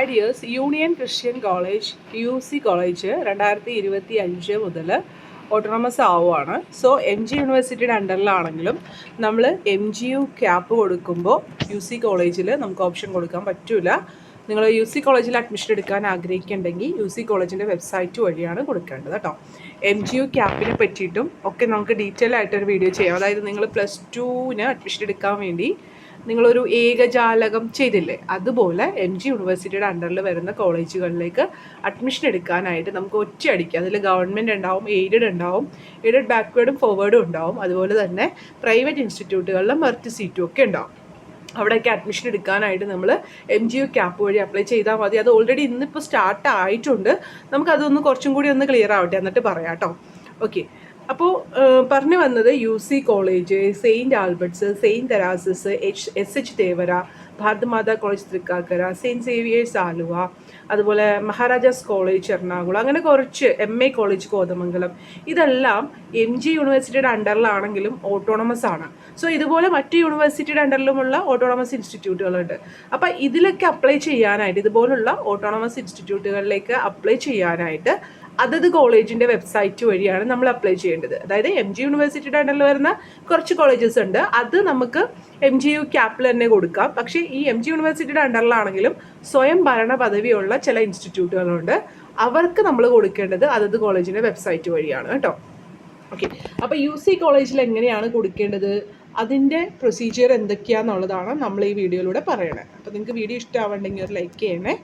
ഐഡിയേഴ്സ് Union Christian College UC college 2025 മുതൽ autonomous ആവുകയാണ്. So MG യൂണിവേഴ്സിറ്റിയുടെ അണ്ടറിലാണെങ്കിലും നമ്മൾ MGU ക്യാപ്പ് കൊടുക്കുമ്പോൾ UC കോളേജിൽ നമുക്ക് ഓപ്ഷൻ കൊടുക്കാൻ പറ്റില്ല. നിങ്ങൾ UC കോളേജിൽ അഡ്മിഷൻ എടുക്കാൻ ആഗ്രഹിക്കുന്നുണ്ടെങ്കിൽ UC കോളേജിൻ്റെ വെബ്സൈറ്റ് വഴിയാണ് കൊടുക്കേണ്ടത് കേട്ടോ. MGU ക്യാപ്പിനെ പറ്റിയിട്ടും ഒക്കെ നമുക്ക് ഡീറ്റെയിൽ ആയിട്ടൊരു വീഡിയോ ചെയ്യാം. അതായത് നിങ്ങൾ +2 അഡ്മിഷൻ എടുക്കാൻ വേണ്ടി നിങ്ങളൊരു ഏകജാലകം ചെയ്തില്ലേ, അതുപോലെ MG യൂണിവേഴ്സിറ്റിയുടെ അണ്ടറിൽ വരുന്ന കോളേജുകളിലേക്ക് അഡ്മിഷൻ എടുക്കാനായിട്ട് നമുക്ക് ഒറ്റയടിക്ക് അതിൽ ഗവൺമെൻറ് ഉണ്ടാവും, എയ്ഡഡ് ഉണ്ടാവും, എയ്ഡഡ് ബാക്ക്വേർഡും ഫോർവേഡും ഉണ്ടാവും, അതുപോലെ തന്നെ പ്രൈവറ്റ് ഇൻസ്റ്റിറ്റ്യൂട്ടുകളിലും മെറിറ്റ് സീറ്റും ഒക്കെ ഉണ്ടാവും. അവിടെയൊക്കെ അഡ്മിഷൻ എടുക്കാനായിട്ട് നമ്മൾ MGU ക്യാപ്പ് വഴി അപ്ലൈ ചെയ്താൽ മതി. അത് ഓൾറെഡി ഇന്നിപ്പോൾ സ്റ്റാർട്ട് ആയിട്ടുണ്ട്. നമുക്കതൊന്ന് കുറച്ചും കൂടി ഒന്ന് ക്ലിയർ ആവട്ടെ, എന്നിട്ട് പറയാം കേട്ടോ. ഓക്കെ, അപ്പോൾ പറഞ്ഞു വന്നത് UC college, saint Albert's, saint Teresa's, SH Thevara, Bharat Mata college Thrikkakara, saint Xavier's Aluva, അതുപോലെ മഹാരാജാസ് കോളേജ് എറണാകുളം, അങ്ങനെ കുറച്ച് MA കോളേജ് കോതമംഗലം, ഇതെല്ലാം MG യൂണിവേഴ്സിറ്റിയുടെ അണ്ടറിലാണെങ്കിലും ഓട്ടോണമസ് ആണ്. സോ ഇതുപോലെ മറ്റ് യൂണിവേഴ്സിറ്റിയുടെ അണ്ടറിലുമുള്ള ഓട്ടോണമസ് ഇൻസ്റ്റിറ്റ്യൂട്ടുകളുണ്ട്. അപ്പോൾ ഇതിലൊക്കെ അപ്ലൈ ചെയ്യാനായിട്ട്, ഇതുപോലുള്ള ഓട്ടോണമസ് ഇൻസ്റ്റിറ്റ്യൂട്ടുകളിലേക്ക് അപ്ലൈ ചെയ്യാനായിട്ട് അതത് കോളേജിൻ്റെ വെബ്സൈറ്റ് വഴിയാണ് നമ്മൾ അപ്ലൈ ചെയ്യേണ്ടത്. അതായത് MG യൂണിവേഴ്സിറ്റിയുടെ അണ്ടറിൽ വരുന്ന കുറച്ച് കോളേജസ് ഉണ്ട്, അത് നമുക്ക് MGU ക്യാപ്പിൽ തന്നെ കൊടുക്കാം. പക്ഷേ ഈ MG യൂണിവേഴ്സിറ്റിയുടെ അണ്ടറിലാണെങ്കിലും സ്വയം ഭരണ പദവിയുള്ള ചില ഇൻസ്റ്റിറ്റ്യൂട്ടുകളുണ്ട്, അവർക്ക് നമ്മൾ കൊടുക്കേണ്ടത് അതത് കോളേജിൻ്റെ വെബ്സൈറ്റ് വഴിയാണ് കേട്ടോ. ഓക്കെ, അപ്പോൾ UC കോളേജിൽ എങ്ങനെയാണ് കൊടുക്കേണ്ടത്, അതിൻ്റെ പ്രൊസീജിയർ എന്തൊക്കെയാണെന്നുള്ളതാണ് നമ്മൾ ഈ വീഡിയോയിലൂടെ പറയണത്. അപ്പോൾ നിങ്ങൾക്ക് വീഡിയോ ഇഷ്ടമാവുണ്ടെങ്കിൽ ഒരു ലൈക്ക് ചെയ്യണേ.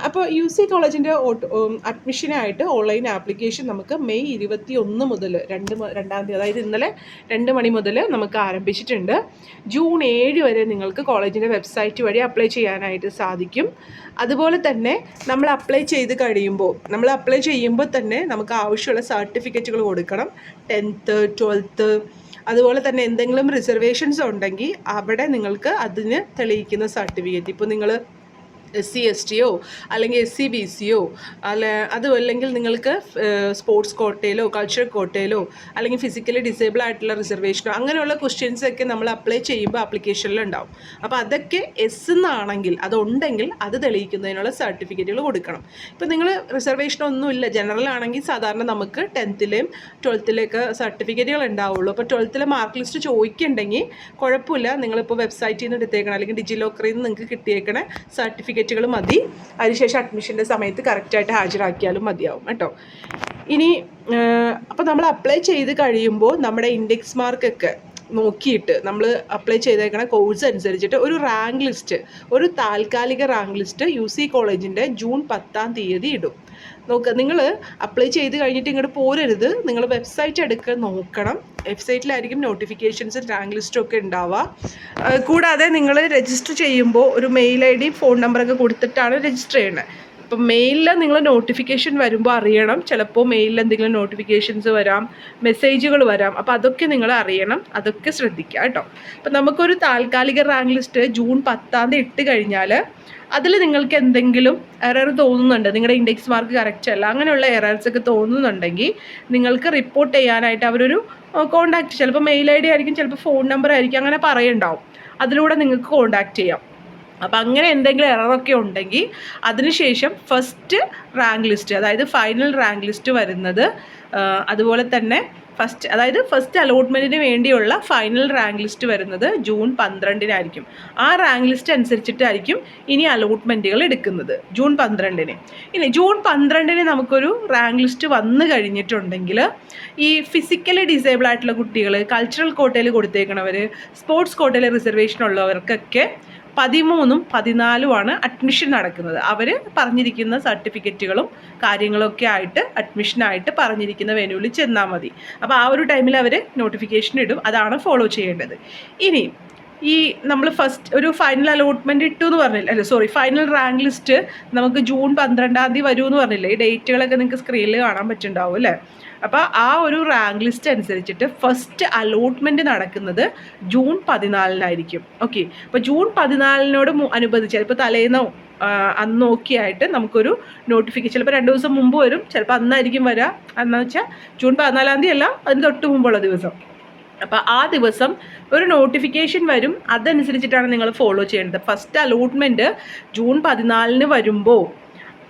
അപ്പോൾ UC കോളേജിൻ്റെ അഡ്മിഷനായിട്ട് ഓൺലൈൻ ആപ്ലിക്കേഷൻ നമുക്ക് മെയ് 21 മുതൽ 2-ാം തീയതി, അതായത് ഇന്നലെ 2 മണി മുതൽ നമുക്ക് ആരംഭിച്ചിട്ടുണ്ട്. ജൂൺ 7 വരെ നിങ്ങൾക്ക് കോളേജിൻ്റെ വെബ്സൈറ്റ് വഴി അപ്ലൈ ചെയ്യാനായിട്ട് സാധിക്കും. അതുപോലെ തന്നെ നമ്മൾ അപ്ലൈ ചെയ്യുമ്പോൾ തന്നെ നമുക്ക് ആവശ്യമുള്ള സർട്ടിഫിക്കറ്റുകൾ കൊടുക്കണം. 10th 12th, അതുപോലെ തന്നെ എന്തെങ്കിലും റിസർവേഷൻസ് ഉണ്ടെങ്കിൽ അവിടെ നിങ്ങൾക്ക് അതിന് തെളിയിക്കുന്ന സർട്ടിഫിക്കറ്റ്, ഇപ്പോൾ നിങ്ങൾ SC ST അല്ലെങ്കിൽ SC BC അതുമല്ലെങ്കിൽ നിങ്ങൾക്ക് സ്പോർട്സ് കോട്ടയിലോ കൾച്ചറൽ കോട്ടയിലോ അല്ലെങ്കിൽ ഫിസിക്കലി ഡിസേബിൾ ആയിട്ടുള്ള റിസർവേഷനോ അങ്ങനെയുള്ള ക്വസ്റ്റ്യൻസൊക്കെ നമ്മൾ അപ്ലൈ ചെയ്യുമ്പോൾ ആപ്ലിക്കേഷനിലുണ്ടാവും. അപ്പോൾ അതൊക്കെ എന്നാണെങ്കിൽ അതുണ്ടെങ്കിൽ അത് തെളിയിക്കുന്നതിനുള്ള സർട്ടിഫിക്കറ്റുകൾ കൊടുക്കണം. ഇപ്പോൾ നിങ്ങൾ റിസർവേഷനൊന്നുമില്ല, ജനറൽ ആണെങ്കിൽ സാധാരണ നമുക്ക് 10th-ലെയും 12th-ലെയൊക്കെ സർട്ടിഫിക്കറ്റുകൾ ഉണ്ടാവുള്ളൂ. അപ്പോൾ 12th-ലെ മാർക്ക് ലിസ്റ്റ് ചോദിക്കുന്നുണ്ടെങ്കിൽ കുഴപ്പമില്ല, നിങ്ങളിപ്പോൾ വെബ്സൈറ്റിൽ നിന്ന് എടുത്തേക്കണം അല്ലെങ്കിൽ ഡിജി ലോക്കറിൽ നിന്ന് നിങ്ങൾക്ക് കിട്ടിയേക്കണ സർട്ടിഫിക്കറ്റുകൾ മതി. അതിനുശേഷം അഡ്മിഷൻ്റെ സമയത്ത് കറക്റ്റായിട്ട് ഹാജരാക്കിയാലും മതിയാവും കേട്ടോ. ഇനി അപ്പോൾ നമ്മൾ അപ്ലൈ ചെയ്ത് കഴിയുമ്പോൾ നമ്മുടെ ഇൻഡെക്സ് മാർക്കൊക്കെ നോക്കിയിട്ട് നമ്മൾ അപ്ലൈ ചെയ്തേക്കണ കോഴ്സ് അനുസരിച്ചിട്ട് ഒരു താൽക്കാലിക റാങ്ക് ലിസ്റ്റ് UC കോളേജിൻ്റെ ജൂൺ 10-ാം തീയതി ഇടും. നിങ്ങൾ അപ്ലൈ ചെയ്ത് കഴിഞ്ഞിട്ട് ഇങ്ങോട്ട് പോരരുത്, നിങ്ങൾ വെബ്സൈറ്റ് എടുക്കാൻ നോക്കണം. വെബ്സൈറ്റിലായിരിക്കും നോട്ടിഫിക്കേഷൻസും റാങ്ക് ലിസ്റ്റും ഒക്കെ ഉണ്ടാവുക. കൂടാതെ നിങ്ങൾ രജിസ്റ്റർ ചെയ്യുമ്പോൾ ഒരു മെയിൽ ID ഫോൺ നമ്പറൊക്കെ കൊടുത്തിട്ടാണ് രജിസ്റ്റർ ചെയ്യുന്നത്. ഇപ്പം മെയിലിൽ നിങ്ങൾ നോട്ടിഫിക്കേഷൻ വരുമ്പോൾ അറിയണം, ചിലപ്പോൾ മെയിലിൽ എന്തെങ്കിലും നോട്ടിഫിക്കേഷൻസ് വരാം, മെസ്സേജുകൾ വരാം. അപ്പോൾ അതൊക്കെ നിങ്ങൾ അറിയണം, അതൊക്കെ ശ്രദ്ധിക്കുക കേട്ടോ. അപ്പം നമുക്കൊരു താൽക്കാലിക റാങ്ക് ലിസ്റ്റ് ജൂൺ 10-ാം തീയതി ഇട്ട് കഴിഞ്ഞാൽ അതിൽ നിങ്ങൾക്ക് എന്തെങ്കിലും എറർ തോന്നുന്നുണ്ട്, നിങ്ങളുടെ ഇൻഡെക്സ് മാർക്ക് കറക്റ്റ് അല്ല, അങ്ങനെയുള്ള എറേഴ്സൊക്കെ തോന്നുന്നുണ്ടെങ്കിൽ നിങ്ങൾക്ക് റിപ്പോർട്ട് ചെയ്യാനായിട്ട് അവരൊരു കോൺടാക്റ്റ്, ചിലപ്പോൾ മെയിൽ ID ആയിരിക്കും, ചിലപ്പോൾ ഫോൺ നമ്പർ ആയിരിക്കും, അങ്ങനെ പറയുണ്ടാവും. അതിലൂടെ നിങ്ങൾക്ക് കോൺടാക്റ്റ് ചെയ്യാം. അപ്പോൾ അങ്ങനെ എന്തെങ്കിലും എററൊക്കെ ഉണ്ടെങ്കിൽ അതിനുശേഷം ഫസ്റ്റ് റാങ്ക് ലിസ്റ്റ്, അതായത് ഫൈനൽ റാങ്ക് ലിസ്റ്റ് വരുന്നത്, അതുപോലെ തന്നെ ഫസ്റ്റ് അലോട്ട്മെൻറ്റിന് വേണ്ടിയുള്ള ഫൈനൽ റാങ്ക് ലിസ്റ്റ് വരുന്നത് ജൂൺ 12-നായിരിക്കും. ആ റാങ്ക് ലിസ്റ്റ് അനുസരിച്ചിട്ടായിരിക്കും ഇനി അലോട്ട്മെൻറ്റുകൾ എടുക്കുന്നത് ജൂൺ 12-ന്. ഇനി ജൂൺ 12-ന് നമുക്കൊരു റാങ്ക് ലിസ്റ്റ് വന്നു കഴിഞ്ഞിട്ടുണ്ടെങ്കിൽ ഈ ഫിസിക്കലി ഡിസേബിൾ ആയിട്ടുള്ള കുട്ടികൾ, കൾച്ചറൽ കോട്ടയിൽ കൊടുത്തേക്കണവർ, സ്പോർട്സ് കോട്ടയിൽ റിസർവേഷൻ ഉള്ളവർക്കൊക്കെ 13-ഉം 14-ഉമാണ് അഡ്മിഷൻ നടക്കുന്നത്. അവർ പറഞ്ഞിരിക്കുന്ന സർട്ടിഫിക്കറ്റുകളും കാര്യങ്ങളൊക്കെ ആയിട്ട് അഡ്മിഷനായിട്ട് പറഞ്ഞിരിക്കുന്ന വെന്യൂവിൽ ചെന്നാൽ മതി. അപ്പോൾ ആ ഒരു ടൈമിൽ അവർ നോട്ടിഫിക്കേഷൻ ഇടും, അതാണ് ഫോളോ ചെയ്യേണ്ടത്. ഇനി ഈ നമ്മൾ ഒരു ഫൈനൽ അലോട്ട്മെൻറ്റ് ഇട്ടു എന്ന് പറഞ്ഞില്ല, ഫൈനൽ റാങ്ക് ലിസ്റ്റ് നമുക്ക് ജൂൺ 12-ാം തീയതി വരുമെന്ന് പറഞ്ഞില്ലേ. ഈ ഡേറ്റുകളൊക്കെ നിങ്ങൾക്ക് സ്ക്രീനിൽ കാണാൻ പറ്റുന്നുണ്ടാവും അല്ലേ. അപ്പോൾ ആ ഒരു റാങ്ക് ലിസ്റ്റ് അനുസരിച്ചിട്ട് ഫസ്റ്റ് അലോട്ട്മെൻറ്റ് നടക്കുന്നത് ജൂൺ 14-നായിരിക്കും. ഓക്കെ, അപ്പോൾ ജൂൺ 14-നോട് അനുബന്ധിച്ച് ഇപ്പോൾ തലേന്നോ അന്നൊക്കെ ആയിട്ട് നമുക്കൊരു നോട്ടിഫിക്കേഷൻ ചിലപ്പോൾ 2 ദിവസം മുമ്പ് വരും, ചിലപ്പോൾ അന്നായിരിക്കും വരിക. എന്ന് വെച്ചാൽ ജൂൺ 14-ാം തീയതി അല്ല, അതിന് തൊട്ട് മുമ്പുള്ള ദിവസം അപ്പോൾ ആ ദിവസം ഒരു നോട്ടിഫിക്കേഷൻ വരും, അതനുസരിച്ചിട്ടാണ് നിങ്ങൾ ഫോളോ ചെയ്യേണ്ടത്. ഫസ്റ്റ് അലോട്ട്മെൻറ്റ് ജൂൺ 14 വരുമ്പോൾ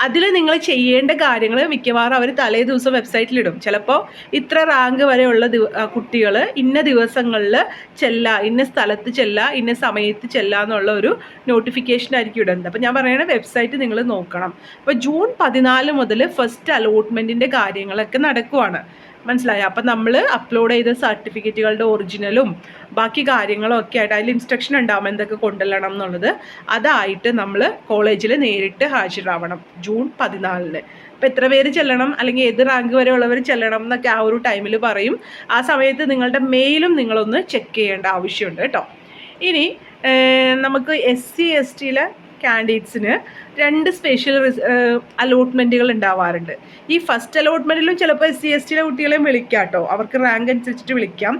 അതിൽ നിങ്ങൾ ചെയ്യേണ്ട കാര്യങ്ങൾ മിക്കവാറും അവർ തലേ ദിവസം വെബ്സൈറ്റിലിടും. ചിലപ്പോൾ ഇത്ര റാങ്ക് വരെയുള്ള കുട്ടികൾ ഇന്ന ദിവസങ്ങളിൽ ഇന്ന സ്ഥലത്ത് ഇന്ന സമയത്ത് എന്നുള്ള ഒരു നോട്ടിഫിക്കേഷൻ ആയിരിക്കും ഇടുന്നത്. അപ്പോൾ ഞാൻ പറയുന്നത് വെബ്സൈറ്റ് നിങ്ങൾ നോക്കണം. അപ്പോൾ ജൂൺ 14 മുതൽ ഫസ്റ്റ് അലോട്ട്മെൻറ്റിൻ്റെ കാര്യങ്ങളൊക്കെ നടക്കുവാണ്, മനസ്സിലായോ? അപ്പം നമ്മൾ അപ്ലോഡ് ചെയ്ത സർട്ടിഫിക്കറ്റുകളുടെ ഒറിജിനലും ബാക്കി കാര്യങ്ങളും ഒക്കെ ആയിട്ട് അതിൽ ഇൻസ്ട്രക്ഷൻ ഉണ്ടാവും എന്തൊക്കെ കൊണ്ടുവരണം എന്നുള്ളത്. അതായിട്ട് നമ്മൾ കോളേജിൽ നേരിട്ട് ഹാജരാവണം ജൂൺ 14. അപ്പോൾ എത്ര പേര് ചെല്ലണം അല്ലെങ്കിൽ ഏത് റാങ്ക് വരെ ഉള്ളവർ ചെല്ലണം എന്നൊക്കെ ആ ഒരു ടൈമിൽ പറയും. ആ സമയത്ത് നിങ്ങളുടെ മെയിലും നിങ്ങളൊന്ന് ചെക്ക് ചെയ്യേണ്ട ആവശ്യമുണ്ട് കേട്ടോ. ഇനി നമുക്ക് SC ST കാൻഡിഡേറ്റ്സിന് 2 സ്പെഷ്യൽ അലോട്ട്മെൻറ്റുകൾ ഉണ്ടാവാറുണ്ട്. ഈ ഫസ്റ്റ് അലോട്ട്മെൻറ്റിലും ചിലപ്പോൾ SC ST കുട്ടികളെയും വിളിക്കാം കേട്ടോ, അവർക്ക് റാങ്ക് അനുസരിച്ചിട്ട് വിളിക്കാം.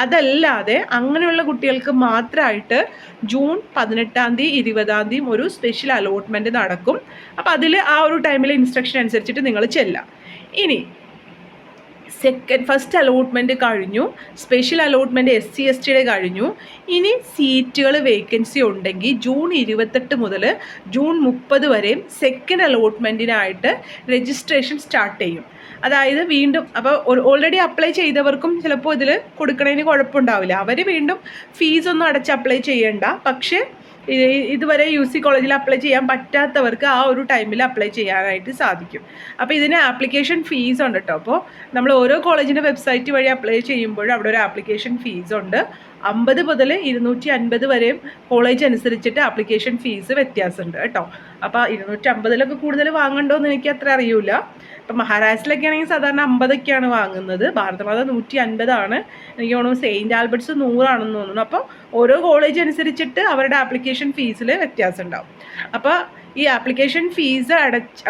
അതല്ലാതെ അങ്ങനെയുള്ള കുട്ടികൾക്ക് മാത്രമായിട്ട് ജൂൺ 18, 20 ഒരു സ്പെഷ്യൽ അലോട്ട്മെൻറ്റ് നടക്കും. അപ്പോൾ അതിൽ ആ ഒരു ടൈമിൽ ഇൻസ്ട്രക്ഷൻ അനുസരിച്ചിട്ട് നിങ്ങൾ ചെല്ലാം. ഇനി ഫസ്റ്റ് അലോട്ട്മെൻറ്റ് കഴിഞ്ഞു, സ്പെഷ്യൽ അലോട്ട്മെൻറ്റ് SC ST കഴിഞ്ഞു. ഇനി സീറ്റുകൾ വേക്കൻസി ഉണ്ടെങ്കിൽ ജൂൺ 28 മുതൽ ജൂൺ 30 വരെയും സെക്കൻഡ് അലോട്ട്മെൻറ്റിനായിട്ട് രജിസ്ട്രേഷൻ സ്റ്റാർട്ട് ചെയ്യും. അതായത് വീണ്ടും അപ്പോൾ ഓൾറെഡി അപ്ലൈ ചെയ്തവർക്കും ചിലപ്പോൾ ഇതിൽ കൊടുക്കണതിന് കുഴപ്പമുണ്ടാവില്ല. അവർ വീണ്ടും ഫീസൊന്നും അടച്ച് അപ്ലൈ ചെയ്യേണ്ട. പക്ഷേ ഇതുവരെ UC കോളേജിൽ അപ്ലൈ ചെയ്യാൻ പറ്റാത്തവർക്ക് ആ ഒരു ടൈമിൽ അപ്ലൈ ചെയ്യാനായിട്ട് സാധിക്കും. അപ്പോൾ ഇതിന് ആപ്ലിക്കേഷൻ ഫീസ് ഉണ്ട് കേട്ടോ. അപ്പോൾ നമ്മൾ ഓരോ കോളേജിൻ്റെ വെബ്സൈറ്റ് വഴി അപ്ലൈ ചെയ്യുമ്പോൾ അവിടെ ഒരു ആപ്ലിക്കേഷൻ ഫീസ് ഉണ്ട്. 50 മുതൽ 250 വരെയും കോളേജ് അനുസരിച്ചിട്ട് ആപ്ലിക്കേഷൻ ഫീസ് വ്യത്യാസമുണ്ട് കേട്ടോ. അപ്പോൾ 250 കൂടുതൽ വാങ്ങണ്ടോയെന്ന് എനിക്ക് അത്ര അറിയില്ല. ഇപ്പം മഹാരാഷ്ട്രയിലൊക്കെ ആണെങ്കിൽ സാധാരണ 50 വാങ്ങുന്നത്. ഭാരതമാത 150 എനിക്ക് തോന്നുന്നു. സെയിൻറ്റ് ആൽബർട്ട്സ് 100 തോന്നുന്നു. അപ്പോൾ ഓരോ കോളേജ് അനുസരിച്ചിട്ട് അവരുടെ ആപ്ലിക്കേഷൻ ഫീസിൽ വ്യത്യാസം ഉണ്ടാവും. അപ്പോൾ ഈ ആപ്ലിക്കേഷൻ ഫീസ്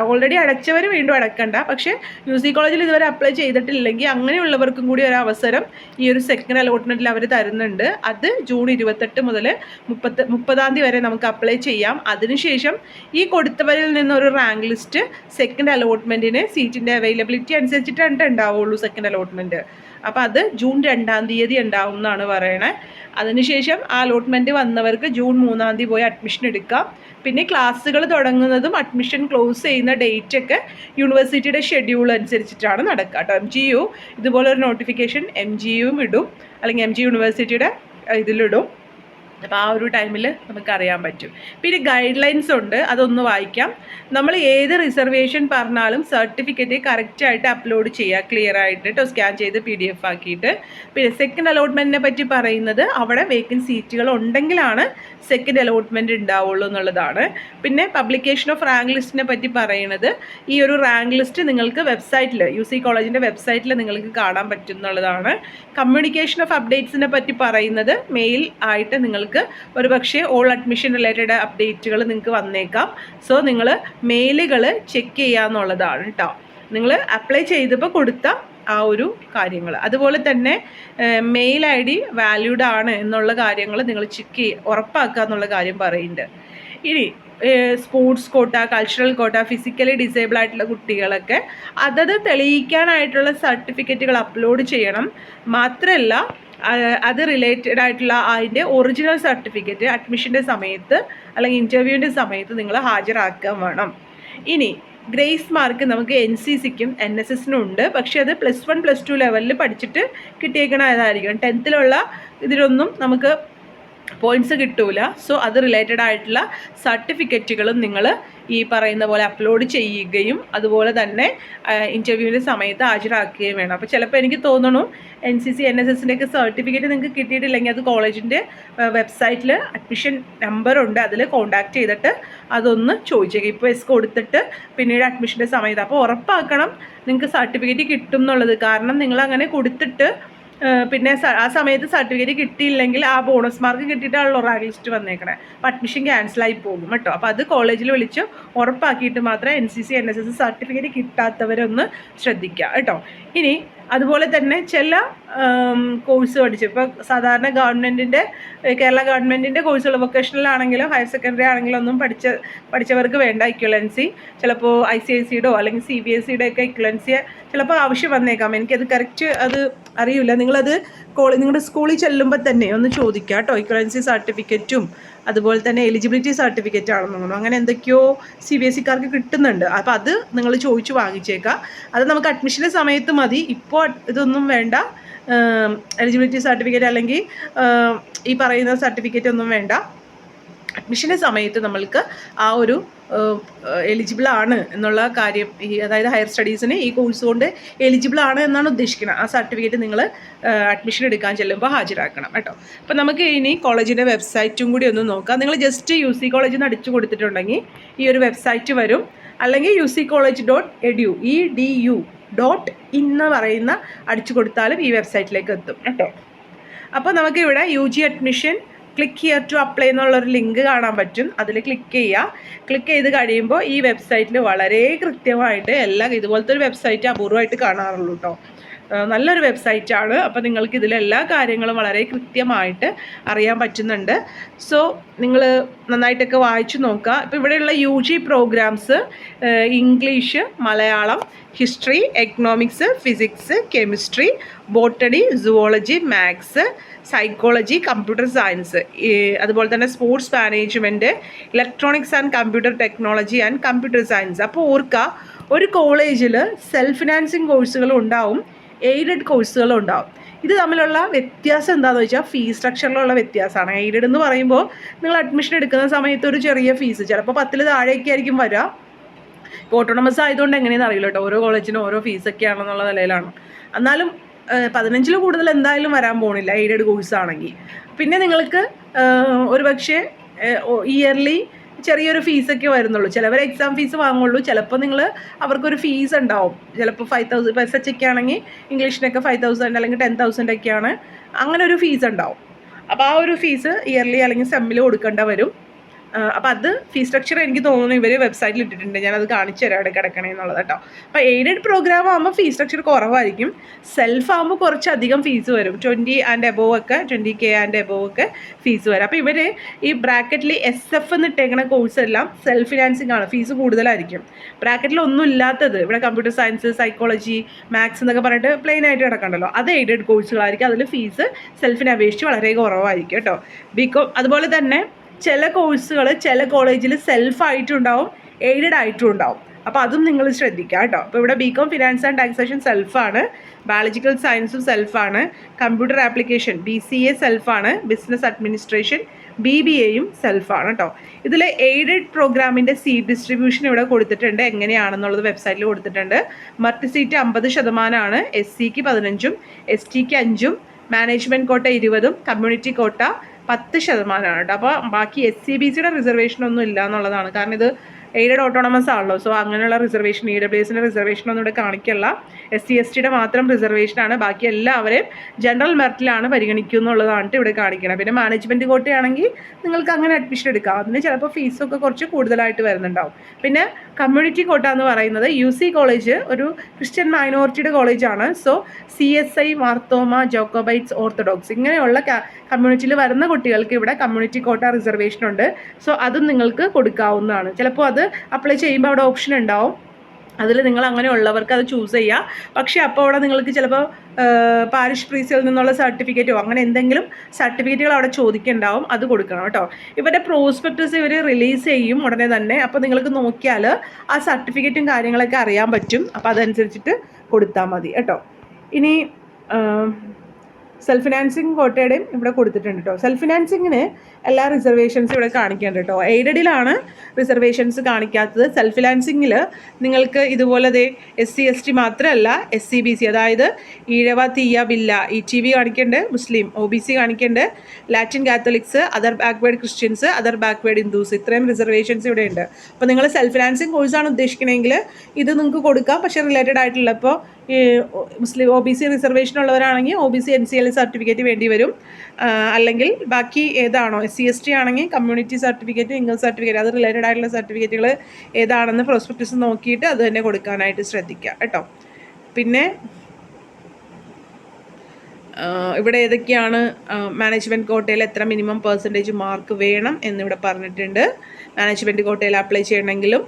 ഓൾറെഡി അടച്ചവർ വീണ്ടും അടക്കണ്ട. പക്ഷേ UC കോളേജിൽ ഇതുവരെ അപ്ലൈ ചെയ്തിട്ടില്ലെങ്കിൽ അങ്ങനെയുള്ളവർക്കും കൂടി ഒരു അവസരം ഈ ഒരു സെക്കൻഡ് അലോട്ട്മെൻറ്റിൽ അവർ തരുന്നുണ്ട്. അത് ജൂൺ 28 മുതൽ 30 വരെ നമുക്ക് അപ്ലൈ ചെയ്യാം. അതിനുശേഷം ഈ കൊടുത്തവരിൽ നിന്നൊരു റാങ്ക് ലിസ്റ്റ് സെക്കൻഡ് അലോട്ട്മെൻറ്റിന് സീറ്റിൻ്റെ അവൈലബിലിറ്റി അനുസരിച്ചിട്ടാണ് ഉണ്ടാവുള്ളൂ സെക്കൻഡ് അലോട്ട്മെൻറ്റ്. അപ്പോൾ അത് ജൂൺ 2 ഉണ്ടാവും എന്നാണ് പറയണത്. അതിനുശേഷം ആ അലോട്ട്മെൻറ്റ് വന്നവർക്ക് ജൂൺ 3 പോയി അഡ്മിഷൻ എടുക്കാം. പിന്നെ ക്ലാസ്സുകൾ തുടങ്ങുന്നതും അഡ്മിഷൻ ക്ലോസ് ചെയ്യുന്ന ഡേറ്റൊക്കെ യൂണിവേഴ്സിറ്റിയുടെ ഷെഡ്യൂൾ അനുസരിച്ചിട്ടാണ് നടക്കുക കേട്ടോ. MGU ഇതുപോലൊരു നോട്ടിഫിക്കേഷൻ MGUവും ഇടും, അല്ലെങ്കിൽ MG യൂണിവേഴ്സിറ്റിയുടെ ഇതിലിടും. അപ്പോൾ ആ ഒരു ടൈമിൽ നമുക്കറിയാൻ പറ്റും. പിന്നെ ഗൈഡ് ലൈൻസ് ഉണ്ട്, അതൊന്ന് വായിക്കാം. നമ്മൾ ഏത് റിസർവേഷൻ പറഞ്ഞാലും സർട്ടിഫിക്കറ്റ് കറക്റ്റായിട്ട് അപ്ലോഡ് ചെയ്യുക, ക്ലിയർ ആയിട്ട് കേട്ടോ, സ്കാൻ ചെയ്ത് PDF ആക്കിയിട്ട്. പിന്നെ സെക്കൻഡ് അലോട്ട്മെൻറ്റിനെ പറ്റി പറയുന്നത് അവിടെ വേക്കൻറ്റ് സീറ്റുകൾ ഉണ്ടെങ്കിലാണ് സെക്കൻഡ് അലോട്ട്മെൻറ്റ് ഉണ്ടാവുള്ളൂ എന്നുള്ളതാണ്. പിന്നെ പബ്ലിക്കേഷൻ ഓഫ് റാങ്ക് ലിസ്റ്റിനെ പറ്റി പറയുന്നത് ഈ ഒരു റാങ്ക് ലിസ്റ്റ് നിങ്ങൾക്ക് വെബ്സൈറ്റിൽ UC കോളേജിൻ്റെ വെബ്സൈറ്റിൽ നിങ്ങൾക്ക് കാണാൻ പറ്റും എന്നുള്ളതാണ്. കമ്മ്യൂണിക്കേഷൻ ഓഫ് അപ്ഡേറ്റ്സിനെ പറ്റി പറയുന്നത് മെയിൽ ആയിട്ട് നിങ്ങൾക്ക് ഒരു പക്ഷേ ഓൾ അഡ്മിഷൻ റിലേറ്റഡ് അപ്ഡേറ്റുകൾ നിങ്ങൾക്ക് വന്നേക്കാം. സോ നിങ്ങൾ മെയിലുകൾ ചെക്ക് ചെയ്യാന്നുള്ളതാണ് കേട്ടോ. നിങ്ങൾ അപ്ലൈ ചെയ്തപ്പോൾ കൊടുത്ത ആ ഒരു കാര്യങ്ങൾ, അതുപോലെ തന്നെ മെയിൽ ID വാല്യൂഡ് ആണ് എന്നുള്ള കാര്യങ്ങൾ നിങ്ങൾ ഉറപ്പാക്കുക എന്നുള്ള കാര്യം പറയുന്നുണ്ട്. ഇനി സ്പോർട്സ് കോട്ട, കൾച്ചറൽ കോട്ട, ഫിസിക്കലി ഡിസേബിൾ ആയിട്ടുള്ള കുട്ടികളൊക്കെ അതത് തെളിയിക്കാനായിട്ടുള്ള സർട്ടിഫിക്കറ്റുകൾ അപ്ലോഡ് ചെയ്യണം. മാത്രമല്ല അത് റിലേറ്റഡ് ആയിട്ടുള്ള അതിൻ്റെ ഒറിജിനൽ സർട്ടിഫിക്കറ്റ് അഡ്മിഷൻ്റെ സമയത്ത് അല്ലെങ്കിൽ ഇൻ്റർവ്യൂവിൻ്റെ സമയത്ത് നിങ്ങൾ ഹാജരാക്കാൻ വേണം. ഇനി ഗ്രേസ് മാർക്ക് നമുക്ക് NCCക്കും NSSനും ഉണ്ട്. പക്ഷേ അത് +1 +2 ലെവലിൽ പഠിച്ചിട്ട് കിട്ടിയേക്കണതായിരിക്കും. 10th ഇതിലൊന്നും നമുക്ക് പോയിൻറ്റ്സ് കിട്ടൂല. സോ അത് റിലേറ്റഡ് ആയിട്ടുള്ള സർട്ടിഫിക്കറ്റുകളും നിങ്ങൾ ഈ പറയുന്ന പോലെ അപ്ലോഡ് ചെയ്യുകയും അതുപോലെ തന്നെ ഇൻ്റർവ്യൂവിൻ്റെ സമയത്ത് ഹാജരാക്കുകയും വേണം. അപ്പോൾ ചിലപ്പോൾ എനിക്ക് തോന്നുന്നു NCC NSSൻ്റെയൊക്കെ സർട്ടിഫിക്കറ്റ് നിങ്ങൾക്ക് കിട്ടിയിട്ടില്ലെങ്കിൽ അത് കോളേജിൻ്റെ വെബ്സൈറ്റിൽ അഡ്മിഷൻ നമ്പറുണ്ട്, അതിൽ കോൺടാക്റ്റ് ചെയ്തിട്ട് അതൊന്ന് ചോദിച്ചേക്കാം. ഇപ്പോൾ കൊടുത്തിട്ട് പിന്നീട് അഡ്മിഷൻ്റെ സമയത്ത് അപ്പോൾ ഉറപ്പാക്കണം നിങ്ങൾക്ക് സർട്ടിഫിക്കറ്റ് കിട്ടും എന്നുള്ളത്. കാരണം നിങ്ങളങ്ങനെ കൊടുത്തിട്ട് പിന്നെ ആ സമയത്ത് സർട്ടിഫിക്കറ്റ് കിട്ടിയില്ലെങ്കിൽ ആ ബോണസ് മാർക്ക് കിട്ടിയിട്ടാണല്ലോ റാങ്ക് ലിസ്റ്റ് വന്നേക്കണേ. അപ്പോൾ അഡ്മിഷൻ ക്യാൻസലായി പോകും കേട്ടോ. അപ്പോൾ അത് കോളേജിൽ വിളിച്ച് ഉറപ്പാക്കിയിട്ട് മാത്രമേ NCC NSS സർട്ടിഫിക്കറ്റ് കിട്ടാത്തവരൊന്ന് ശ്രദ്ധിക്കുക കേട്ടോ. ഇനി അതുപോലെ തന്നെ ചില കോഴ്സ് പഠിച്ചു, ഇപ്പോൾ സാധാരണ കേരള ഗവൺമെൻറ്റിൻ്റെ കോഴ്സുകൾ വൊക്കേഷണൽ ആണെങ്കിലും ഹയർ സെക്കൻഡറി ആണെങ്കിലും ഒന്നും പഠിച്ചവർക്ക് വേണ്ട ഇക്വലൻസി ചിലപ്പോൾ ICSEയുടെ അല്ലെങ്കിൽ CBSEയുടെ ഒക്കെ ഇക്വലൻസി ചിലപ്പോൾ ആവശ്യം വന്നേക്കാം. എനിക്കത് കറക്റ്റ് അത് അറിയില്ല. നിങ്ങളത് നിങ്ങളുടെ സ്കൂളിൽ ചെല്ലുമ്പോൾ തന്നെ ഒന്ന് ചോദിക്കുക കേട്ടോ. ഇക്വലൻസി സർട്ടിഫിക്കറ്റും അതുപോലെ തന്നെ എലിജിബിലിറ്റി സർട്ടിഫിക്കറ്റ് ആണെന്ന് തോന്നുന്നു, അങ്ങനെ എന്തൊക്കെയോ CBSEക്കാർക്ക് കിട്ടുന്നുണ്ട്. അപ്പോൾ അത് നിങ്ങൾ ചോദിച്ചു വാങ്ങിച്ചേക്കാം. അത് നമുക്ക് അഡ്മിഷൻ്റെ സമയത്ത് മതി, ഇപ്പോൾ ഇതൊന്നും വേണ്ട. എലിജിബിലിറ്റി സർട്ടിഫിക്കറ്റ് അല്ലെങ്കിൽ ഈ പറയുന്ന സർട്ടിഫിക്കറ്റ് ഒന്നും വേണ്ട. അഡ്മിഷൻ്റെ സമയത്ത് നമ്മൾക്ക് ആ ഒരു എലിജിബിൾ ആണ് എന്നുള്ള കാര്യം, അതായത് ഹയർ സ്റ്റഡീസിന് ഈ കോഴ്സ് കൊണ്ട് എലിജിബിൾ ആണ് എന്നാണ് ഉദ്ദേശിക്കുന്നത്. ആ സർട്ടിഫിക്കറ്റ് നിങ്ങൾ അഡ്മിഷൻ എടുക്കാൻ ചെല്ലുമ്പോൾ ഹാജരാക്കണം കേട്ടോ. അപ്പോൾ നമുക്ക് ഇനി കോളേജിൻ്റെ വെബ്സൈറ്റും കൂടി ഒന്ന് നോക്കാം. നിങ്ങൾ ജസ്റ്റ് UC കോളേജിൽ നിന്ന് അടിച്ചു കൊടുത്തിട്ടുണ്ടെങ്കിൽ ഈ ഒരു വെബ്സൈറ്റ് വരും. അല്ലെങ്കിൽ uccollege.edu.in എന്ന് പറയുന്ന അടിച്ചു കൊടുത്താലും ഈ വെബ്സൈറ്റിലേക്ക് എത്തും കേട്ടോ. അപ്പോൾ നമുക്കിവിടെ UG admission click here to apply എന്നുള്ളൊരു ലിങ്ക് കാണാൻ പറ്റും. അതിൽ ക്ലിക്ക് ചെയ്യുക. ക്ലിക്ക് ചെയ്ത് കഴിയുമ്പോൾ ഈ വെബ്സൈറ്റിൽ വളരെ കൃത്യമായിട്ട് ഇതുപോലത്തെ ഒരു വെബ്സൈറ്റ് അപൂർവമായിട്ട് കാണാറുള്ളൂ കേട്ടോ. നല്ലൊരു വെബ്സൈറ്റാണ്. അപ്പോൾ നിങ്ങൾക്ക് ഇതിലെല്ലാ കാര്യങ്ങളും വളരെ കൃത്യമായിട്ട് അറിയാൻ പറ്റുന്നുണ്ട്. സോ നിങ്ങൾ നന്നായിട്ടൊക്കെ വായിച്ചു നോക്കുക. ഇപ്പോൾ ഇവിടെയുള്ള UG programs English, Malayalam, history, economics, physics, chemistry, botany, zoology, maths, psychology, computer science, അതുപോലെ തന്നെ sports management, electronics and computer technology and computer science. അപ്പോൾ ഓർക്കുക, ഒരു കോളേജിൽ സെൽഫ് ഫിനാൻസിങ് കോഴ്സുകളും ഉണ്ടാവും, എയ്ഡഡ് കോഴ്സുകളും ഉണ്ടാവും. ഇത് തമ്മിലുള്ള വ്യത്യാസം എന്താണെന്ന് വെച്ചാൽ ഫീസ് സ്ട്രക്ചറിലുള്ള വ്യത്യാസമാണ്. എയ്ഡഡ് എന്ന് പറയുമ്പോൾ നിങ്ങൾ അഡ്മിഷൻ എടുക്കുന്ന സമയത്ത് ഒരു ചെറിയ ഫീസ്, ചിലപ്പോൾ 10 താഴേക്ക് ആയിരിക്കും വരിക. ഇപ്പോൾ ഓട്ടോണമസ് ആയതുകൊണ്ട് എങ്ങനെയാണെന്ന് അറിയില്ല കേട്ടോ, ഓരോ കോളേജിനും ഓരോ ഫീസൊക്കെയാണെന്നുള്ള നിലയിലാണ്. എന്നാലും 15 കൂടുതൽ എന്തായാലും വരാൻ പോകുന്നില്ല എയ്ഡഡ് കോഴ്സ് ആണെങ്കിൽ. പിന്നെ നിങ്ങൾക്ക് ഒരു പക്ഷേ ഇയർലി ചെറിയൊരു ഫീസൊക്കെ വരുന്നുള്ളൂ. ചിലവർ എക്സാം ഫീസ് വാങ്ങുള്ളൂ. ചിലപ്പോൾ അവർക്കൊരു ഫീസ് ഉണ്ടാവും. ചിലപ്പോൾ 5000 ഇപ്പോൾ SH ഒക്കെ ആണെങ്കിൽ ഇംഗ്ലീഷിനൊക്കെ 5000 അല്ലെങ്കിൽ 10,000 ഒക്കെയാണ്. അങ്ങനെ ഒരു ഫീസ് ഉണ്ടാവും. അപ്പോൾ ആ ഒരു ഫീസ് ഇയർലി അല്ലെങ്കിൽ സെമ്മിൽ കൊടുക്കേണ്ട വരും. അപ്പോൾ അത് ഫീസ് സ്ട്രക്ചർ എനിക്ക് തോന്നുന്നു ഇവർ വെബ്സൈറ്റിൽ ഇട്ടിട്ടുണ്ട്. ഞാനത് കാണിച്ചു തരാം അവിടെ കിടക്കണേ എന്നുള്ളത് കേട്ടോ. അപ്പോൾ എയ്ഡഡ് പ്രോഗ്രാം ആകുമ്പോൾ ഫീസ് സ്ട്രക്ചർ കുറവായിരിക്കും. സെൽഫ് ആകുമ്പോൾ കുറച്ചധികം ഫീസ് വരും. 20 and above ഒക്കെ 20K and above ഒക്കെ ഫീസ് വരും. അപ്പോൾ ഇവർ ഈ ബ്രാക്കറ്റിൽ SF എന്ന് ഇട്ടേക്കുന്ന കോഴ്സ് എല്ലാം സെൽഫ് ഫിനാൻസിങ് ആണ്, ഫീസ് കൂടുതലായിരിക്കും. ബ്രാക്കറ്റിൽ ഒന്നും ഇല്ലാത്തത് ഇവിടെ കമ്പ്യൂട്ടർ സയൻസ്, സൈക്കോളജി, മാത്സ് എന്നൊക്കെ പറഞ്ഞിട്ട് പ്ലെയിൻ ആയിട്ട് കിടക്കണ്ടല്ലോ, അത് എയ്ഡഡ് കോഴ്സുകളായിരിക്കും. അതിൽ ഫീസ് സെൽഫിനെ അപേക്ഷിച്ച് വളരെ കുറവായിരിക്കും കേട്ടോ. BCom അതുപോലെ തന്നെ ചില കോഴ്സുകൾ ചില കോളേജിൽ സെൽഫായിട്ടുണ്ടാവും, എയ്ഡഡ് ആയിട്ടും ഉണ്ടാവും. അപ്പോൾ അതും നിങ്ങൾ ശ്രദ്ധിക്കുക കേട്ടോ. അപ്പോൾ ഇവിടെ BCom ഫിനാൻസ് ആൻഡ് ടാക്സേഷൻ സെൽഫാണ്, ബയോളജിക്കൽ സയൻസും സെൽഫാണ്, കമ്പ്യൂട്ടർ ആപ്ലിക്കേഷൻ BCA സെൽഫാണ്, ബിസിനസ് അഡ്മിനിസ്ട്രേഷൻ BBAയും സെൽഫാണ് കേട്ടോ. ഇതിൽ എയ്ഡഡ് പ്രോഗ്രാമിൻ്റെ സീറ്റ് ഡിസ്ട്രിബ്യൂഷൻ ഇവിടെ കൊടുത്തിട്ടുണ്ട്, എങ്ങനെയാണെന്നുള്ളത് വെബ്സൈറ്റിൽ കൊടുത്തിട്ടുണ്ട്. മെറിറ്റ് സീറ്റ് 50% SCക്ക് 15%, STക്ക് 5%, മാനേജ്മെൻറ്റ് കോട്ട 20%, കമ്മ്യൂണിറ്റി കോട്ട 10% കേട്ടോ. അപ്പോൾ ബാക്കി SCBCയുടെ റിസർവേഷനൊന്നും ഇല്ല എന്നുള്ളതാണ്. കാരണം ഇത് എയ്ഡഡ് ഓട്ടോണമസ് ആണല്ലോ. സോ അങ്ങനെയുള്ള റിസർവേഷൻ, EWSൻ്റെ റിസർവേഷനൊന്നും ഇവിടെ കാണിക്കില്ല. SC STയുടെ മാത്രം റിസർവേഷനാണ്. ബാക്കി എല്ലാവരെയും ജനറൽ മെറിറ്റിലാണ് പരിഗണിക്കുന്നുള്ളതാണ് ഇവിടെ കാണിക്കണം. പിന്നെ മാനേജ്മെൻറ്റ് കോട്ടയാണെങ്കിൽ നിങ്ങൾക്ക് അങ്ങനെ അഡ്മിഷൻ എടുക്കാം. അതിന് ചിലപ്പോൾ ഫീസൊക്കെ കുറച്ച് കൂടുതലായിട്ട് വരുന്നുണ്ടാവും. പിന്നെ കമ്മ്യൂണിറ്റി കോട്ട എന്ന് പറയുന്നത് UC കോളേജ് ഒരു ക്രിസ്ത്യൻ മൈനോറിറ്റിയുടെ കോളേജാണ്. സോ CSI, മാർത്തോമ, ജോക്കോബൈറ്റ്സ്, ഓർത്തഡോക്സ് ഇങ്ങനെയുള്ള കമ്മ്യൂണിറ്റിയിൽ വരുന്ന കുട്ടികൾക്ക് ഇവിടെ കമ്മ്യൂണിറ്റി കോട്ട റിസർവേഷൻ ഉണ്ട്. സോ അതും നിങ്ങൾക്ക് കൊടുക്കാവുന്നതാണ്. ചിലപ്പോൾ അത് അപ്ലൈ ചെയ്യുമ്പോൾ അവിടെ ഓപ്ഷൻ ഉണ്ടാവും, അതിൽ നിങ്ങൾ അങ്ങനെയുള്ളവർക്ക് അത് ചൂസ് ചെയ്യുക. പക്ഷേ അപ്പോൾ അവിടെ നിങ്ങൾക്ക് ചിലപ്പോൾ പാരിഷ് പ്രീസിൽ നിന്നുള്ള സർട്ടിഫിക്കറ്റോ അങ്ങനെ എന്തെങ്കിലും സർട്ടിഫിക്കറ്റുകൾ അവിടെ ചോദിക്കുന്നുണ്ടാവും, അത് കൊടുക്കണം കേട്ടോ. ഇവരുടെ പ്രോസ്പെക്ടസ് ഇവർ റിലീസ് ചെയ്യും ഉടനെ തന്നെ. അപ്പോൾ നിങ്ങൾക്ക് നോക്കിയാൽ ആ സർട്ടിഫിക്കറ്റും കാര്യങ്ങളൊക്കെ അറിയാൻ പറ്റും. അപ്പോൾ അതനുസരിച്ചിട്ട് കൊടുത്താൽ മതി കേട്ടോ. ഇനി സെൽഫ് ഫിനാൻസിങ് കോട്ടയുടെയും ഇവിടെ കൊടുത്തിട്ടുണ്ട് കേട്ടോ. സെൽഫ് ഫിനാൻസിങ്ങിന് എല്ലാ റിസർവേഷൻസും ഇവിടെ കാണിക്കുന്നുണ്ട് കേട്ടോ. എയ്ഡഡിലാണ് റിസർവേഷൻസ് കാണിക്കാത്തത്. സെൽഫ് ഫിനാൻസിങ്ങിൽ നിങ്ങൾക്ക് ഇതുപോലെ SC ST മാത്രമല്ല SCBC, അതായത് ഈഴവ, തീയ, ബില്ല, ETB കാണിക്കുന്നുണ്ട്, മുസ്ലിം, OBC കാണിക്കുന്നുണ്ട്, Latin Catholics, other backward Christians, other backward Hindus, ഇത്രയും റിസർവേഷൻസ് ഇവിടെ ഉണ്ട്. അപ്പോൾ നിങ്ങൾ സെൽഫ് ഫിനാൻസിങ് കോഴ്സാണ് ഉദ്ദേശിക്കണമെങ്കിൽ ഇത് നിങ്ങൾക്ക് കൊടുക്കാം. പക്ഷേ റിലേറ്റഡ് ആയിട്ടുള്ള ഇപ്പോൾ മുസ്ലിം OBC റിസർവേഷൻ ഉള്ളവരാണെങ്കിൽ OBC NCL സർട്ടിഫിക്കറ്റ് വേണ്ടി വരും. അല്ലെങ്കിൽ ബാക്കി ഏതാണോ SC ST ആണെങ്കിൽ കമ്മ്യൂണിറ്റി സർട്ടിഫിക്കറ്റ്, ഇൻകം സർട്ടിഫിക്കറ്റ്, അത് റിലേറ്റഡ് ആയിട്ടുള്ള സർട്ടിഫിക്കറ്റുകൾ ഏതാണെന്ന് പ്രോസ്പെക്ടസ് നോക്കിയിട്ട് അത് തന്നെ കൊടുക്കാനായിട്ട് ശ്രദ്ധിക്കുക കേട്ടോ. പിന്നെ ഇവിടെ ഏതൊക്കെയാണ് മാനേജ്മെൻറ്റ് കോട്ടയിൽ എത്ര മിനിമം പെർസെൻറ്റേജ് മാർക്ക് വേണം എന്നിവിടെ പറഞ്ഞിട്ടുണ്ട്. മാനേജ്മെൻറ്റ് കോട്ടയിൽ അപ്ലൈ ചെയ്യണമെങ്കിലും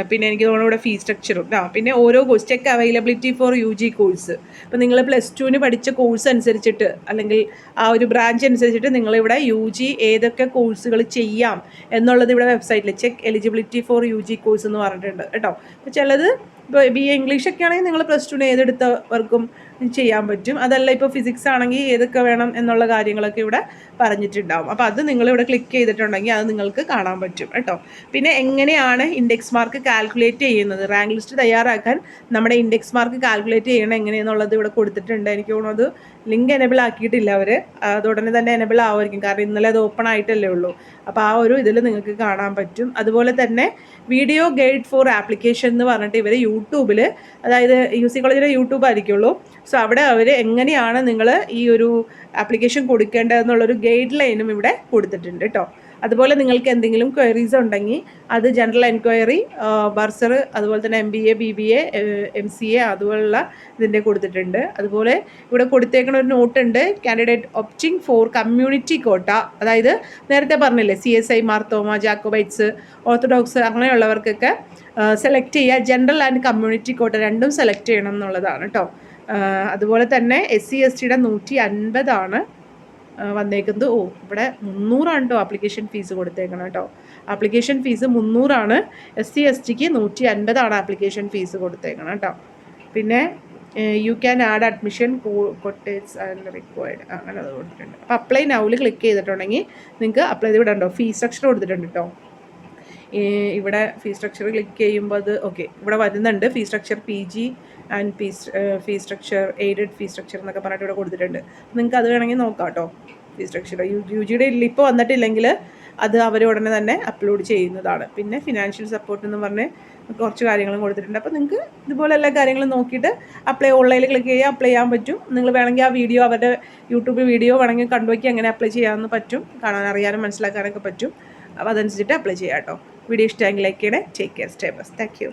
പിന്നെ എനിക്ക് തോന്നുന്നു ഇവിടെ ഫീസ് സ്ട്രക്ചറും പിന്നെ ഓരോ course check availability for UG course. ഇപ്പോൾ നിങ്ങൾ +2 പഠിച്ച കോഴ്സ് അനുസരിച്ചിട്ട് അല്ലെങ്കിൽ ആ ഒരു ബ്രാഞ്ച് അനുസരിച്ചിട്ട് നിങ്ങളിവിടെ UG ഏതൊക്കെ കോഴ്സുകൾ ചെയ്യാം എന്നുള്ളത് ഇവിടെ വെബ്സൈറ്റിൽ check eligibility four UG course എന്ന് പറഞ്ഞിട്ടുണ്ട് കേട്ടോ. അപ്പോൾ ചിലത് ഇപ്പോൾ BA ഇംഗ്ലീഷൊക്കെ ആണെങ്കിൽ നിങ്ങൾ +2 ഏതെടുത്തവർക്കും ചെയ്യാൻ പറ്റും. അതല്ല ഇപ്പോൾ ഫിസിക്സ് ആണെങ്കിൽ ഏതൊക്കെ വേണം എന്നുള്ള കാര്യങ്ങളൊക്കെ ഇവിടെ പറഞ്ഞിട്ടുണ്ടാവും. അപ്പോൾ അത് നിങ്ങളിവിടെ ക്ലിക്ക് ചെയ്തിട്ടുണ്ടെങ്കിൽ അത് നിങ്ങൾക്ക് കാണാൻ പറ്റും കേട്ടോ. പിന്നെ എങ്ങനെയാണ് ഇൻഡെക്സ് മാർക്ക് കാൽക്കുലേറ്റ് ചെയ്യുന്നത്, റാങ്ക് ലിസ്റ്റ് തയ്യാറാക്കാൻ നമ്മുടെ ഇൻഡെക്സ് മാർക്ക് കാൽക്കുലേറ്റ് ചെയ്യണം എങ്ങനെയെന്നുള്ളത് ഇവിടെ കൊടുത്തിട്ടുണ്ട്. എനിക്ക് തോന്നുന്നത് ലിങ്ക് എനേബിൾ ആക്കിയിട്ടില്ല അവർ, അതുടനെ തന്നെ എനേബിൾ ആവുമായിരിക്കും, കാരണം ഇന്നലെ അത് ഓപ്പൺ ആയിട്ടല്ലേ ഉള്ളൂ. അപ്പോൾ ആ ഒരു ഇതിൽ നിങ്ങൾക്ക് കാണാൻ പറ്റും. അതുപോലെ തന്നെ വീഡിയോ ഗൈഡ് ഫോർ ആപ്ലിക്കേഷൻ എന്ന് പറഞ്ഞിട്ട് ഇവർ യൂട്യൂബിൽ, അതായത് UC കോളേജിലെ യൂട്യൂബ് ആയിരിക്കുള്ളൂ, സോ അവിടെ അവർ എങ്ങനെയാണ് നിങ്ങൾ ഈ ഒരു ആപ്ലിക്കേഷൻ കൊടുക്കേണ്ടതെന്നുള്ളൊരു ഗൈഡ് ലൈനും ഇവിടെ കൊടുത്തിട്ടുണ്ട് കേട്ടോ. അതുപോലെ നിങ്ങൾക്ക് എന്തെങ്കിലും ക്വയറീസ് ഉണ്ടെങ്കിൽ അത് ജനറൽ എൻക്വയറി, ബർസർ, അതുപോലെ തന്നെ MBA BBA MCA അതുപോലുള്ള ഇതിൻ്റെ കൊടുത്തിട്ടുണ്ട്. അതുപോലെ ഇവിടെ കൊടുത്തേക്കുന്ന ഒരു നോട്ടുണ്ട്, candidate opting for community quota, അതായത് നേരത്തെ പറഞ്ഞില്ലേ CSI മാർത്തോമ ജാക്കോബൈറ്റ്സ് ഓർത്തഡോക്സ് അങ്ങനെയുള്ളവർക്കൊക്കെ സെലക്ട് ചെയ്യുക, ജനറൽ ആൻഡ് കമ്മ്യൂണിറ്റി കോട്ട രണ്ടും സെലക്ട് ചെയ്യണം എന്നുള്ളതാണ് കേട്ടോ. അതുപോലെ തന്നെ SC STയുടെ 150 വന്നേക്കുന്നത്. ഇവിടെ 300 കേട്ടോ ആപ്ലിക്കേഷൻ ഫീസ് കൊടുത്തേക്കണം കേട്ടോ. ആപ്ലിക്കേഷൻ ഫീസ് 300, SC STക്ക് 150 ആപ്ലിക്കേഷൻ ഫീസ് കൊടുത്തേക്കണം കേട്ടോ. പിന്നെ you can add admission cottage and required അങ്ങനെ അത് കൊടുത്തിട്ടുണ്ട്. അപ്പോൾ അപ്ലൈ നൗവിൽ ക്ലിക്ക് ചെയ്തിട്ടുണ്ടെങ്കിൽ നിങ്ങൾക്ക് അപ്ലൈ ചെയ്ത് വിടണ്ടോ. ഫീസ് സ്ട്രക്ചർ കൊടുത്തിട്ടുണ്ട് കേട്ടോ. ഇവിടെ ഫീസ് സ്ട്രക്ചർ ക്ലിക്ക് ചെയ്യുമ്പോൾ അത് ഓക്കെ ഇവിടെ വരുന്നുണ്ട്. Fees structure PG and fees structure aided fees structure എന്നൊക്കെ പറഞ്ഞിട്ട് ഇവിടെ കൊടുത്തിട്ടുണ്ട്. നിങ്ങൾക്ക് അത് വേണമെങ്കിൽ നോക്കാം കേട്ടോ. ഫീസ് സ്ട്രക്ചർ UGയുടെ ഇപ്പോൾ വന്നിട്ടില്ലെങ്കിൽ അത് അവർ ഉടനെ തന്നെ അപ്ലോഡ് ചെയ്യുന്നതാണ്. പിന്നെ ഫിനാൻഷ്യൽ സപ്പോർട്ട് എന്ന് പറഞ്ഞ് കുറച്ച് കാര്യങ്ങളും കൊടുത്തിട്ടുണ്ട്. അപ്പോൾ നിങ്ങൾക്ക് ഇതുപോലെ എല്ലാ കാര്യങ്ങളും നോക്കിയിട്ട് ഓൺലൈനിൽ ക്ലിക്ക് ചെയ്യുക, അപ്ലൈ ചെയ്യാൻ പറ്റും. നിങ്ങൾ വേണമെങ്കിൽ ആ വീഡിയോ അവരുടെ യൂട്യൂബ് വീഡിയോ വേണമെങ്കിൽ കണ്ടുവയ്ക്കുക, എങ്ങനെ അപ്ലൈ ചെയ്യാമെന്ന് പറ്റും, കാണാൻ അറിയാനും മനസ്സിലാക്കാനൊക്കെ പറ്റും. അപ്പോൾ അതനുസരിച്ചിട്ട് അപ്ലൈ ചെയ്യാം കേട്ടോ. വീഡിയോ ഇഷ്ടമെങ്കിൽ ലൈക്ക് ചെയ്യണേ. Take care, stay best. Thank you.